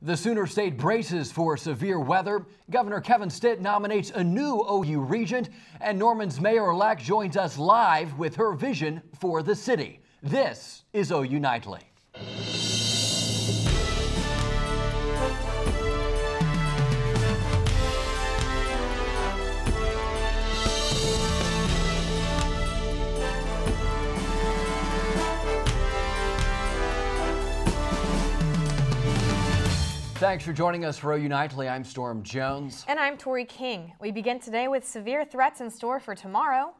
The Sooner State braces for severe weather. Governor Kevin Stitt nominates a new OU regent, and Norman's mayor-elect joins us live with her vision for the city. This is OU Nightly. Thanks for joining us for OU Nightly. I'm Storme Jones. And I'm Tori King. We begin today with severe threats in store for tomorrow.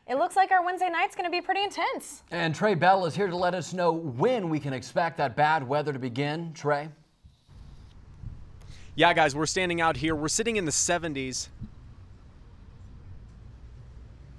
It looks like our Wednesday night's going to be pretty intense. And Trey Bell is here to let us know when we can expect that bad weather to begin. Trey? Yeah, guys, we're standing out here. We're sitting in the 70s.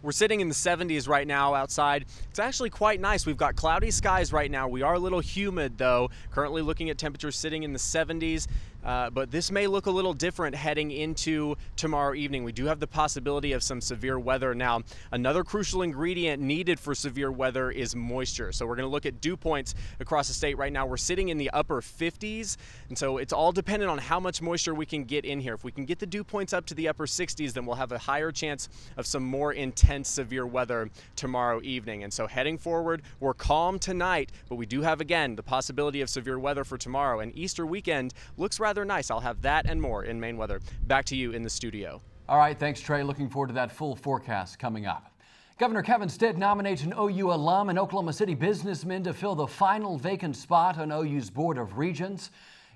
We're sitting in the 70s right now outside. It's actually quite nice. We've got cloudy skies right now. We are a little humid, though. Currently looking at temperatures sitting in the 70s. But this may look a little different heading into tomorrow evening. We do have the possibility of some severe weather. Now, another crucial ingredient needed for severe weather is moisture. So we're going to look at dew points across the state right now. We're sitting in the upper 50s, and so it's all dependent on how much moisture we can get in here. If we can get the dew points up to the upper 60s, then we'll have a higher chance of some more intense severe weather tomorrow evening. And so heading forward, we're calm tonight, but we do have, again, the possibility of severe weather for tomorrow. And Easter weekend looks rather nice. I'll have that and more in Maine weather. Back to you in the studio. All right, thanks, Trey. Looking forward to that full forecast coming up. Governor Kevin Stitt nominates an OU alum and Oklahoma City businessman to fill the final vacant spot on OU's Board of Regents.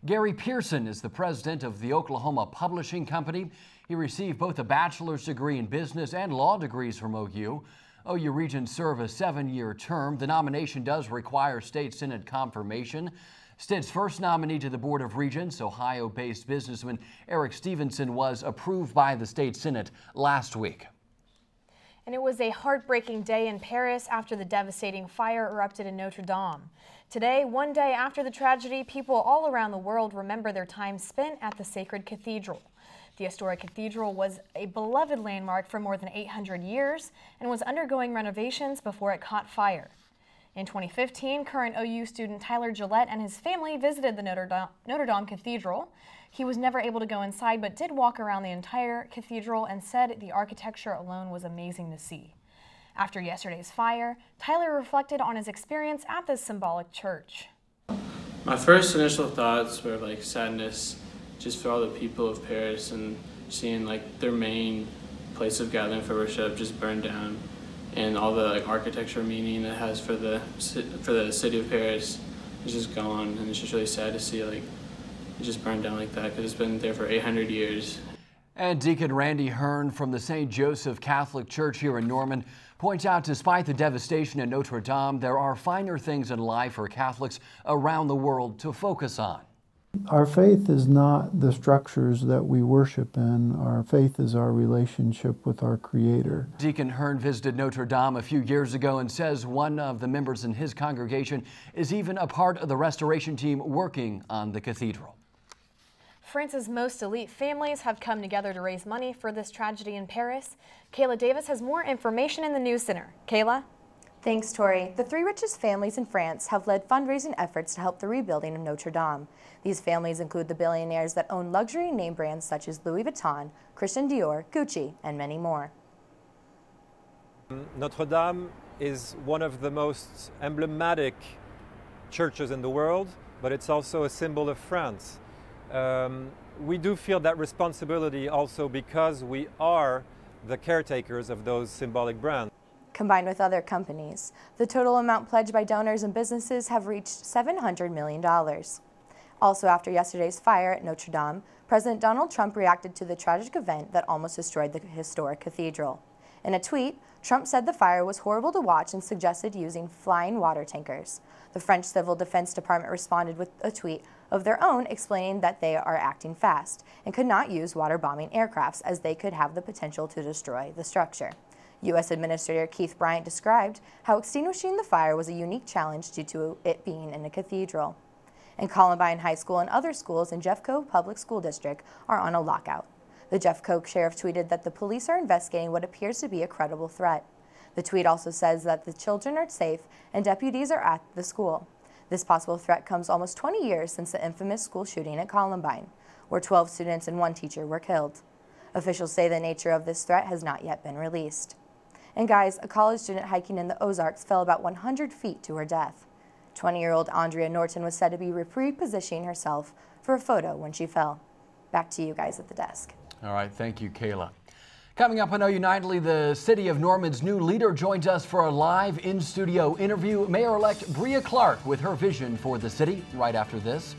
Gary Pearson is the president of the Oklahoma Publishing Company. He received both a bachelor's degree in business and law degrees from OU. OU regents serve a 7-year term. The nomination does require state Senate confirmation. Stitt's first nominee to the Board of Regents, Ohio-based businessman Eric Stevenson, was approved by the state Senate last week. And it was a heartbreaking day in Paris after the devastating fire erupted in Notre Dame. Today, one day after the tragedy, people all around the world remember their time spent at the sacred cathedral. The historic cathedral was a beloved landmark for more than 800 years and was undergoing renovations before it caught fire. In 2015, current OU student Tyler Gillette and his family visited the Notre Dame Cathedral. He was never able to go inside, but did walk around the entire cathedral and said the architecture alone was amazing to see. After yesterday's fire, Tyler reflected on his experience at this symbolic church. My first initial thoughts were like sadness, just for all the people of Paris and seeing like their main place of gathering for worship just burned down. And all the architecture meaning it has for the city of Paris is just gone, and it's just really sad to see like it just burned down like that because it's been there for 800 years. And Deacon Randy Hearn from the St. Joseph Catholic Church here in Norman points out despite the devastation in Notre Dame, there are finer things in life for Catholics around the world to focus on. Our faith is not the structures that we worship in. Our faith is our relationship with our Creator. Deacon Hearn visited Notre Dame a few years ago and says one of the members in his congregation is even a part of the restoration team working on the cathedral. France's most elite families have come together to raise money for this tragedy in Paris. Kayla Davis has more information in the News Center. Kayla? Thanks, Tori. The 3 richest families in France have led fundraising efforts to help the rebuilding of Notre Dame. These families include the billionaires that own luxury name brands such as Louis Vuitton, Christian Dior, Gucci, and many more. Notre Dame is one of the most emblematic churches in the world, but it's also a symbol of France. We do feel that responsibility also because we are the caretakers of those symbolic brands. Combined with other companies, the total amount pledged by donors and businesses have reached $700 million. Also, after yesterday's fire at Notre Dame, President Donald Trump reacted to the tragic event that almost destroyed the historic cathedral. In a tweet, Trump said the fire was horrible to watch and suggested using flying water tankers. The French Civil Defense Department responded with a tweet of their own explaining that they are acting fast and could not use water-bombing aircrafts as they could have the potential to destroy the structure. U.S. Administrator Keith Bryant described how extinguishing the fire was a unique challenge due to it being in a cathedral. And Columbine High School and other schools in Jeffco Public School District are on a lockout. The Jeffco sheriff tweeted that the police are investigating what appears to be a credible threat. The tweet also says that the children are safe and deputies are at the school. This possible threat comes almost 20 years since the infamous school shooting at Columbine, where 12 students and 1 teacher were killed. Officials say the nature of this threat has not yet been released. And guys, a college student hiking in the Ozarks fell about 100 feet to her death. 20-year-old Andrea Norton was said to be repositioning herself for a photo when she fell. Back to you guys at the desk. All right, thank you, Kayla. Coming up on OU Nightly, the City of Norman's new leader joins us for a live in-studio interview. Mayor-elect Bria Clark with her vision for the city right after this.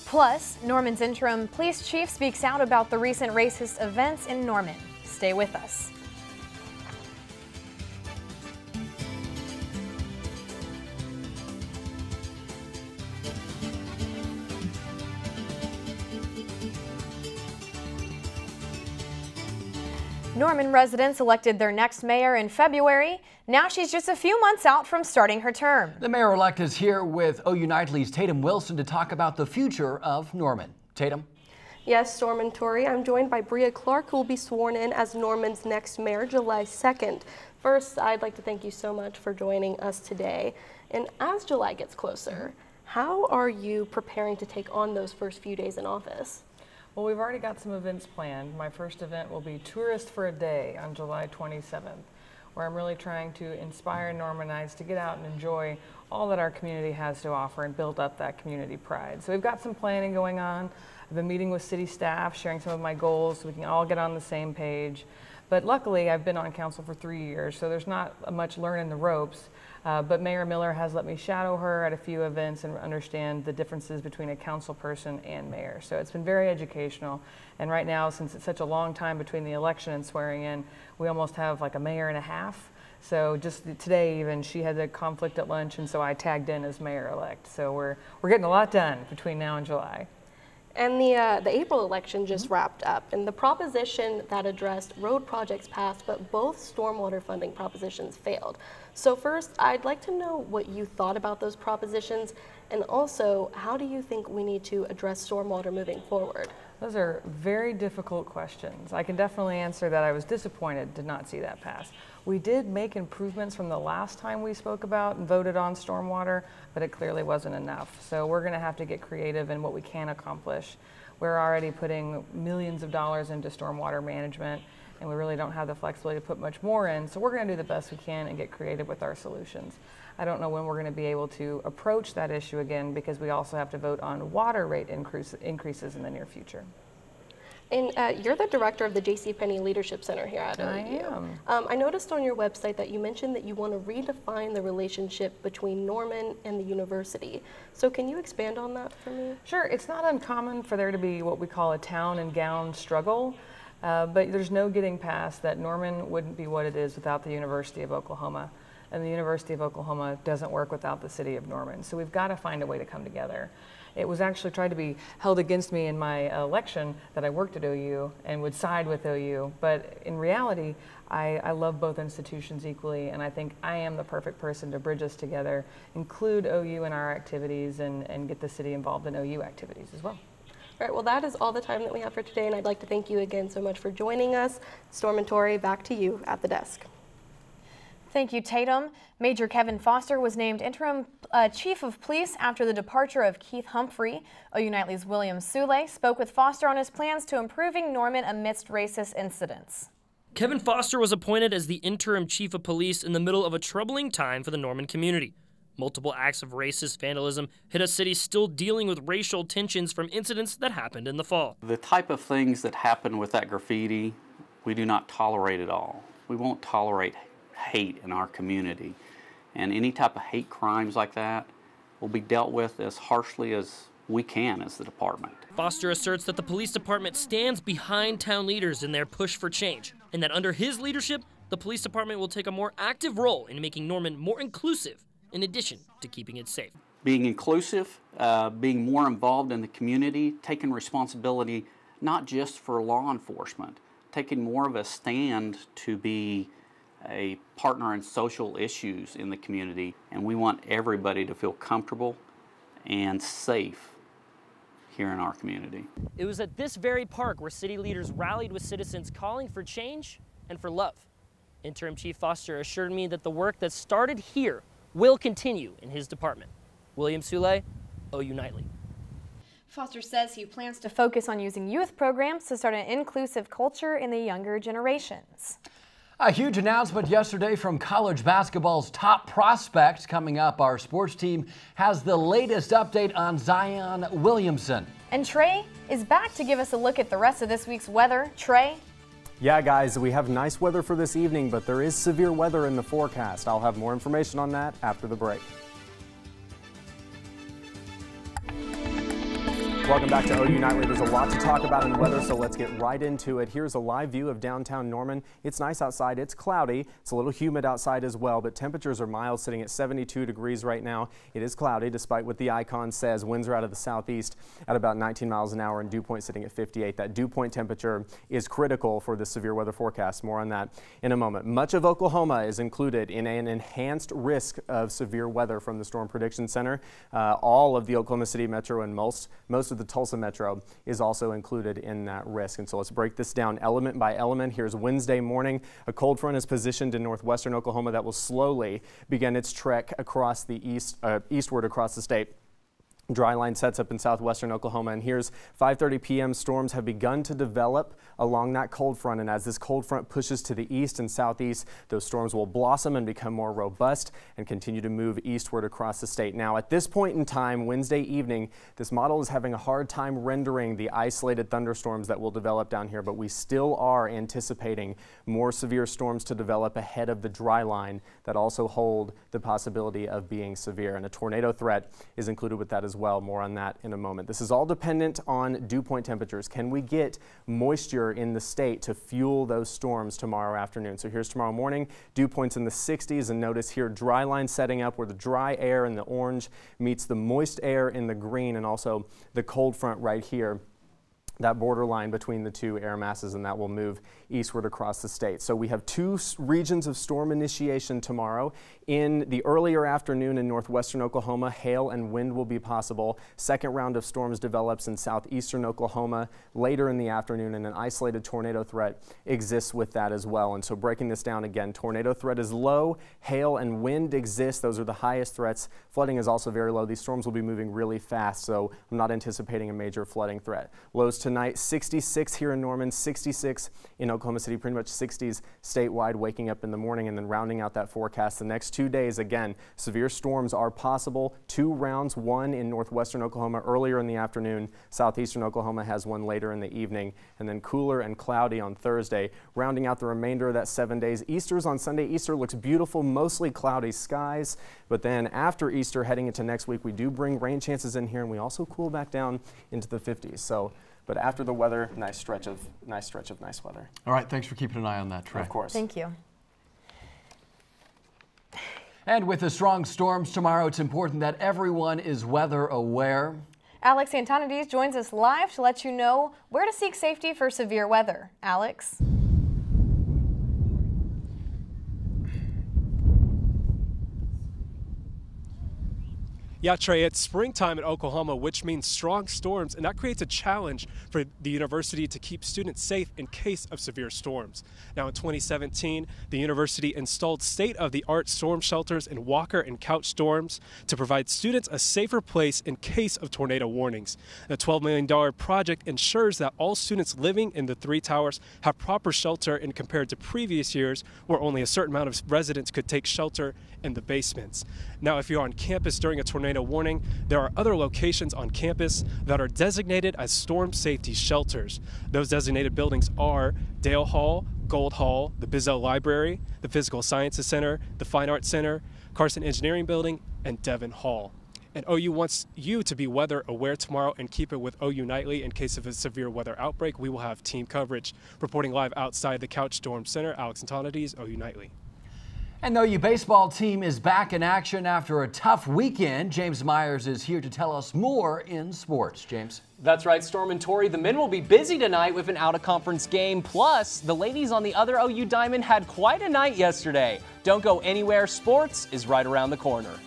Plus, Norman's interim police chief speaks out about the recent racist events in Norman. Stay with us. Norman residents elected their next mayor in February. Now she's just a few months out from starting her term. The mayor-elect is here with OU Nightly's Taitum Wilson to talk about the future of Norman. Taitum? Yes, Storme and Tori. I'm joined by Bria Clark, who will be sworn in as Norman's next mayor July 2nd. First, I'd like to thank you so much for joining us today. And as July gets closer, how are you preparing to take on those first few days in office? Well, we've already got some events planned. My first event will be Tourist for a Day on July 27th, where I'm really trying to inspire Normanites to get out and enjoy all that our community has to offer and build up that community pride. So we've got some planning going on. I've been meeting with city staff, sharing some of my goals so we can all get on the same page. But luckily, I've been on council for 3 years, so there's not much learning the ropes. But Mayor Miller has let me shadow her at a few events and understand the differences between a council person and mayor. So it's been very educational. And right now, since it's such a long time between the election and swearing in, we almost have like a mayor and a half. So just today even, she had a conflict at lunch, and so I tagged in as mayor-elect. So we're getting a lot done between now and July. And the April election just wrapped up, and the proposition that addressed road projects passed, but both stormwater funding propositions failed. So first, I'd like to know what you thought about those propositions, and also, how do you think we need to address stormwater moving forward? Those are very difficult questions. I can definitely answer that I was disappointed to not see that pass. We did make improvements from the last time we spoke about and voted on stormwater, but it clearly wasn't enough. So we're going to have to get creative in what we can accomplish. We're already putting millions of dollars into stormwater management, and we really don't have the flexibility to put much more in. So we're going to do the best we can and get creative with our solutions. I don't know when we're going to be able to approach that issue again, because we also have to vote on water rate increases in the near future. And you're the director of the JCPenney Leadership Center here at OU. I am. I noticed on your website that you mentioned that you want to redefine the relationship between Norman and the university. So can you expand on that for me? Sure. It's not uncommon for there to be what we call a town and gown struggle, but there's no getting past that Norman wouldn't be what it is without the University of Oklahoma. And the University of Oklahoma doesn't work without the city of Norman. So we've got to find a way to come together. It was actually tried to be held against me in my election that I worked at OU and would side with OU. But in reality, I love both institutions equally, and I think I am the perfect person to bridge us together, include OU in our activities, and get the city involved in OU activities as well. All right, well, that is all the time that we have for today, and I'd like to thank you again so much for joining us. Storme and Tori, back to you at the desk. Thank you, Taitum. Major Kevin Foster was named interim chief of police after the departure of Keith Humphrey. OU Nightly's William Soule spoke with Foster on his plans to improving Norman amidst racist incidents. Kevin Foster was appointed as the interim chief of police in the middle of a troubling time for the Norman community. Multiple acts of racist vandalism hit a city still dealing with racial tensions from incidents that happened in the fall. The type of things that happen with that graffiti, we do not tolerate at all. We won't tolerate hate in our community, and any type of hate crimes like that will be dealt with as harshly as we can as the department. Foster asserts that the police department stands behind town leaders in their push for change, and that under his leadership, the police department will take a more active role in making Norman more inclusive, in addition to keeping it safe. Being inclusive, being more involved in the community, taking responsibility not just for law enforcement, taking more of a stand to be a partner in social issues in the community, and we want everybody to feel comfortable and safe here in our community. It was at this very park where city leaders rallied with citizens calling for change and for love. Interim Chief Foster assured me that the work that started here will continue in his department. William Soule, OU Nightly. Foster says he plans to focus on using youth programs to start an inclusive culture in the younger generations. A huge announcement yesterday from college basketball's top prospect. Coming up, our sports team has the latest update on Zion Williamson. And Trey is back to give us a look at the rest of this week's weather. Trey? Yeah, guys, we have nice weather for this evening, but there is severe weather in the forecast. I'll have more information on that after the break. Welcome back to OU Nightly. There's a lot to talk about in weather, so let's get right into it. Here's a live view of downtown Norman. It's nice outside. It's cloudy. It's a little humid outside as well, but temperatures are mild, sitting at 72 degrees right now. It is cloudy, despite what the icon says. Winds are out of the southeast at about 19 miles an hour, and dew point sitting at 58. That dew point temperature is critical for the severe weather forecast. More on that in a moment. Much of Oklahoma is included in an enhanced risk of severe weather from the Storm Prediction Center. All of the Oklahoma City metro and most of the Tulsa metro is also included in that risk. And so let's break this down element by element. Here's Wednesday morning. A cold front is positioned in northwestern Oklahoma that will slowly begin its trek across the eastward across the state. Dry line sets up in southwestern Oklahoma, and here's 5:30 p.m. Storms have begun to develop along that cold front, and as this cold front pushes to the east and southeast, those storms will blossom and become more robust and continue to move eastward across the state. Now, at this point in time, Wednesday evening, this model is having a hard time rendering the isolated thunderstorms that will develop down here, but we still are anticipating more severe storms to develop ahead of the dry line that also hold the possibility of being severe, and a tornado threat is included with that as well. More on that in a moment. This is all dependent on dew point temperatures. Can we get moisture in the state to fuel those storms tomorrow afternoon? So here's tomorrow morning, dew points in the 60s, and notice here dry line setting up where the dry air in the orange meets the moist air in the green, and also the cold front right here, that borderline between the two air masses, and that will move eastward across the state. So we have two regions of storm initiation tomorrow. In the earlier afternoon in northwestern Oklahoma, hail and wind will be possible. Second round of storms develops in southeastern Oklahoma later in the afternoon, and an isolated tornado threat exists with that as well. And so breaking this down again, tornado threat is low, hail and wind exist. Those are the highest threats. Flooding is also very low. These storms will be moving really fast, so I'm not anticipating a major flooding threat. Lows tonight, 66 here in Norman, 66 in Oklahoma City, pretty much 60s statewide waking up in the morning, and then rounding out that forecast the next 2 days. Again, severe storms are possible. 2 rounds, one in northwestern Oklahoma earlier in the afternoon. Southeastern Oklahoma has one later in the evening, and then cooler and cloudy on Thursday, rounding out the remainder of that 7 days. Easter's on Sunday. Easter looks beautiful, mostly cloudy skies, but then after Easter, heading into next week, we do bring rain chances in here, and we also cool back down into the 50s. So, but after the weather, nice stretch of nice weather. All right, thanks for keeping an eye on that, Trey. Of course. Thank you. And with the strong storms tomorrow, it's important that everyone is weather aware. Alex Antonides joins us live to let you know where to seek safety for severe weather. Alex? Yeah, Trey, it's springtime in Oklahoma, which means strong storms, and that creates a challenge for the university to keep students safe in case of severe storms. Now, in 2017, the university installed state-of-the-art storm shelters in Walker and Couch storms to provide students a safer place in case of tornado warnings. The $12 million project ensures that all students living in the 3 towers have proper shelter, and compared to previous years where only a certain amount of residents could take shelter in the basements. Now, if you're on campus during a tornado warning, there are other locations on campus that are designated as storm safety shelters. Those designated buildings are Dale Hall, Gold Hall, the Bizzell Library, the Physical Sciences Center, the Fine Arts Center, Carson Engineering Building, and Devon Hall. And OU wants you to be weather aware tomorrow and keep it with OU Nightly. In case of a severe weather outbreak, we will have team coverage. Reporting live outside the Couch Storm Center, Alex Antonides, OU Nightly. And the OU baseball team is back in action after a tough weekend. James Myers is here to tell us more in sports. James. That's right, Storme and Tori. The men will be busy tonight with an out-of-conference game. Plus, the ladies on the other OU diamond had quite a night yesterday. Don't go anywhere. Sports is right around the corner.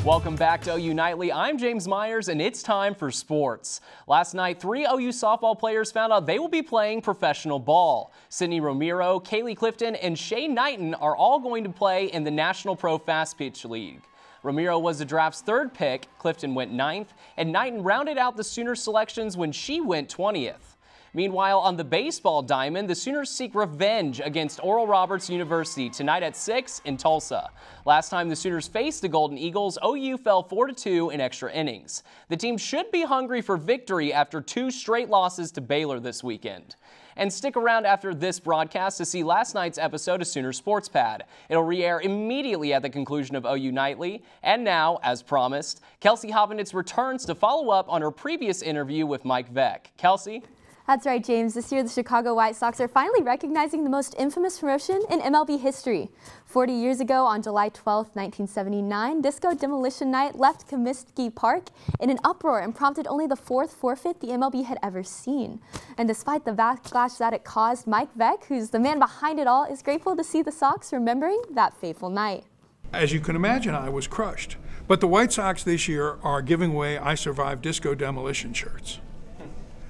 Welcome back to OU Nightly. I'm James Myers, and it's time for sports. Last night, 3 OU softball players found out they will be playing professional ball. Sydney Romero, Kaylee Clifton, and Shay Knighton are all going to play in the National Pro Fast Pitch League. Romero was the draft's 3rd pick, Clifton went 9th, and Knighton rounded out the Sooners selections when she went 20th. Meanwhile, on the baseball diamond, the Sooners seek revenge against Oral Roberts University tonight at 6 in Tulsa. Last time the Sooners faced the Golden Eagles, OU fell 4-2 in extra innings. The team should be hungry for victory after 2 straight losses to Baylor this weekend. And stick around after this broadcast to see last night's episode of Sooner Sports Pad. It'll re-air immediately at the conclusion of OU Nightly. And now, as promised, Kelsey Hovanetz returns to follow up on her previous interview with Mike Veeck. Kelsey? That's right, James. This year, the Chicago White Sox are finally recognizing the most infamous promotion in MLB history. 40 years ago, on July 12, 1979, Disco Demolition Night left Comiskey Park in an uproar and prompted only the 4th forfeit the MLB had ever seen. And despite the backlash that it caused, Mike Veeck, who's the man behind it all, is grateful to see the Sox remembering that fateful night. As you can imagine, I was crushed. But the White Sox this year are giving away I Survived Disco Demolition shirts.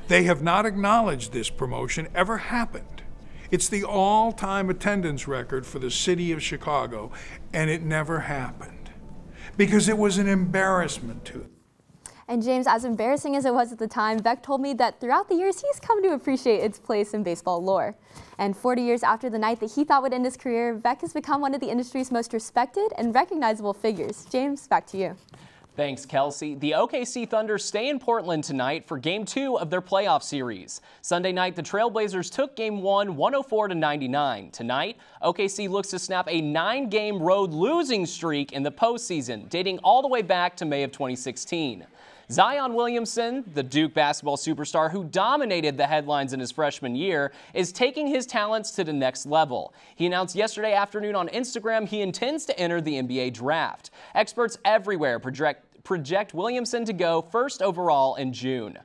They have not acknowledged this promotion ever happened. It's the all-time attendance record for the city of Chicago, and it never happened because it was an embarrassment to them. And James, as embarrassing as it was at the time, Veeck told me that throughout the years he's come to appreciate its place in baseball lore. And 40 years after the night that he thought would end his career, Veeck has become one of the industry's most respected and recognizable figures. James, back to you. Thanks, Kelsey. The OKC Thunder stay in Portland tonight for Game 2 of their playoff series. Sunday night, the Trailblazers took Game 1, 104-99. Tonight, OKC looks to snap a 9-game road losing streak in the postseason, dating all the way back to May of 2016. Zion Williamson, the Duke basketball superstar who dominated the headlines in his freshman year, is taking his talents to the next level. He announced yesterday afternoon on Instagram he intends to enter the NBA draft. Experts everywhere project Williamson to go 1st overall in June.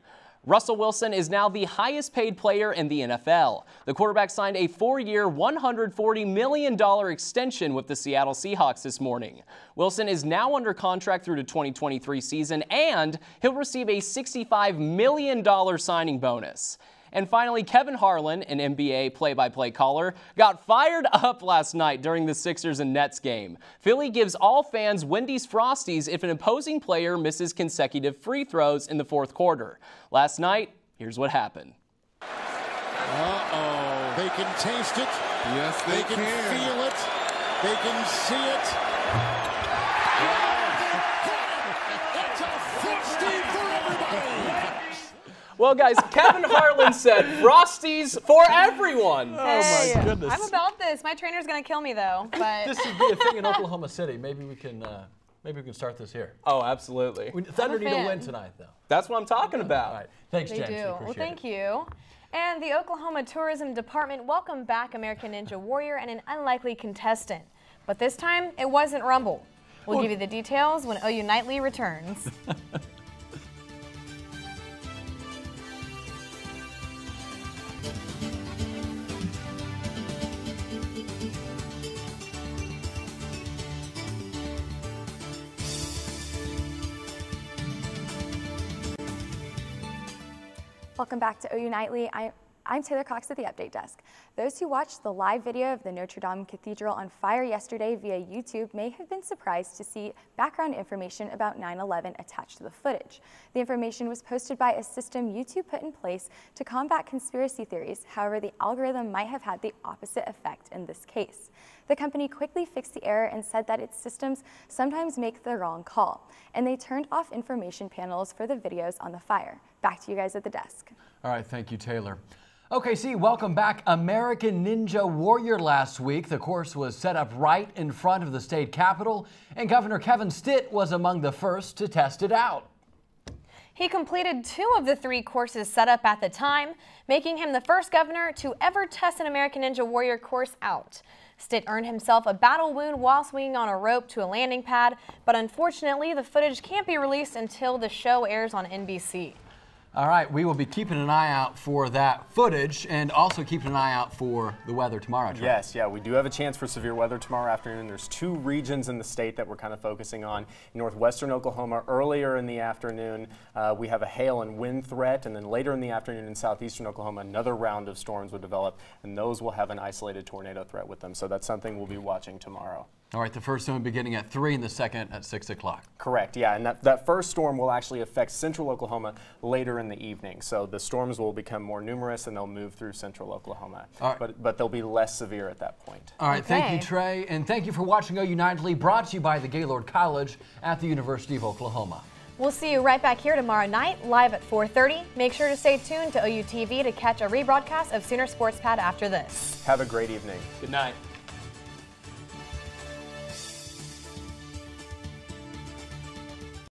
Russell Wilson is now the highest paid player in the NFL. The quarterback signed a 4-year, $140 million extension with the Seattle Seahawks this morning. Wilson is now under contract through the 2023 season, and he'll receive a $65 million signing bonus. And finally, Kevin Harlan, an NBA play-by-play caller, got fired up last night during the Sixers and Nets game. Philly gives all fans Wendy's Frosties if an opposing player misses consecutive free throws in the 4th quarter. Last night, here's what happened. Uh-oh. They can taste it. Yes, they can feel it. They can see it. It's a Frosty for everybody. Well, guys, Kevin Harlan said Frosties for everyone. Hey, oh, my goodness. I'm about this. My trainer's going to kill me, though. But This should be a thing in Oklahoma City. Maybe we can start this here. Oh, absolutely. Thunder need to win tonight, though. That's what I'm talking about. All right. Thanks, they James. do. Well, thank you. And the Oklahoma Tourism Department welcomed back American Ninja Warrior and an unlikely contestant. But this time, it wasn't Rumble. We'll give you the details when OU Nightly returns. Welcome back to OU Nightly. I'm Taylor Cox at the Update Desk. Those who watched the live video of the Notre Dame Cathedral on fire yesterday via YouTube may have been surprised to see background information about 9/11 attached to the footage. The information was posted by a system YouTube put in place to combat conspiracy theories. However, the algorithm might have had the opposite effect in this case. The company quickly fixed the error and said that its systems sometimes make the wrong call, and they turned off information panels for the videos on the fire. Back to you guys at the desk. All right, thank you, Taylor. OKC welcome back American Ninja Warrior last week. The course was set up right in front of the state capitol, and Governor Kevin Stitt was among the first to test it out. He completed 2 of the 3 courses set up at the time, making him the first governor to ever test an American Ninja Warrior course out. Stitt earned himself a battle wound while swinging on a rope to a landing pad, but unfortunately the footage can't be released until the show airs on NBC. All right, we will be keeping an eye out for that footage and also keeping an eye out for the weather tomorrow, Trey. Yes, yeah, we do have a chance for severe weather tomorrow afternoon. There's 2 regions in the state that we're kind of focusing on. In northwestern Oklahoma, earlier in the afternoon, we have a hail and wind threat, and then later in the afternoon in southeastern Oklahoma, another round of storms will develop, and those will have an isolated tornado threat with them. So that's something we'll be watching tomorrow. All right, the first storm beginning at 3 and the second at 6 o'clock. Correct, yeah, and that first storm will actually affect central Oklahoma later in the evening. So the storms will become more numerous and they'll move through central Oklahoma. Right. But they'll be less severe at that point. All right, thank you, Trey, and thank you for watching OU Nightly, brought to you by the Gaylord College at the University of Oklahoma. We'll see you right back here tomorrow night, live at 4:30. Make sure to stay tuned to OU TV to catch a rebroadcast of Sooner Sports Pad after this. Have a great evening. Good night.